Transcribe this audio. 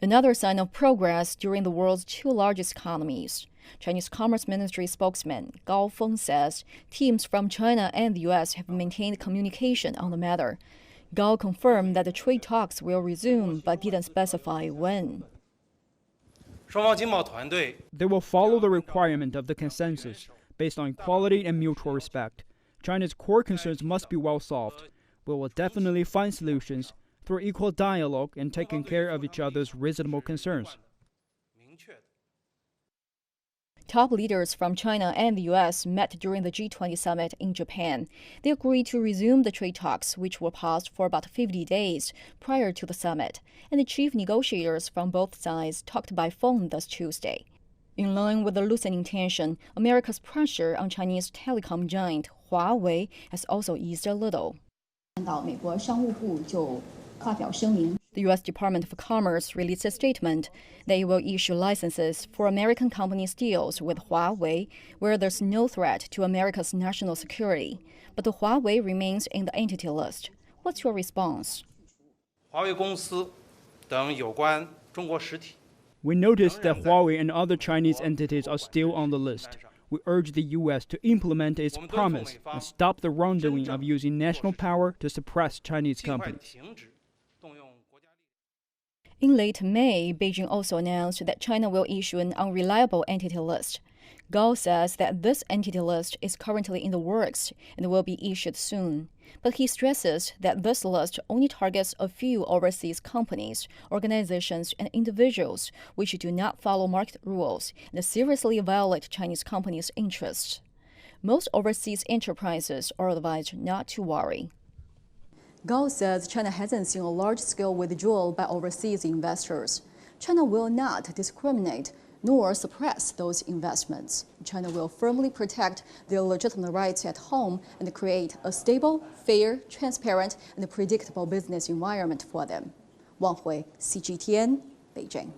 Another sign of progress during the world's two largest economies. Chinese Commerce Ministry spokesman Gao Feng says teams from China and the U.S. have maintained communication on the matter. Gao confirmed that the trade talks will resume, but didn't specify when. They will follow the requirement of the consensus, based on equality and mutual respect. China's core concerns must be well solved. We will definitely find solutions through equal dialogue and taking care of each other's reasonable concerns. Top leaders from China and the U.S. met during the G20 summit in Japan. They agreed to resume the trade talks, which were paused for about 50 days prior to the summit, and the chief negotiators from both sides talked by phone this Tuesday. In line with the loosening tension, America's pressure on Chinese telecom giant Huawei has also eased a little. The U.S. Department of Commerce released a statement that it will issue licenses for American companies' deals with Huawei where there's no threat to America's national security. But the Huawei remains in the entity list. What's your response? We noticed that Huawei and other Chinese entities are still on the list. We urge the U.S. to implement its promise and stop the wrongdoing of using national power to suppress Chinese companies. In late May, Beijing also announced that China will issue an unreliable entity list. Gao says that this entity list is currently in the works and will be issued soon. But he stresses that this list only targets a few overseas companies, organizations, and individuals which do not follow market rules and seriously violate Chinese companies' interests. Most overseas enterprises are advised not to worry. Gao says China hasn't seen a large-scale withdrawal by overseas investors. China will not discriminate nor suppress those investments. China will firmly protect their legitimate rights at home and create a stable, fair, transparent, and predictable business environment for them. Wang Hui, CGTN, Beijing.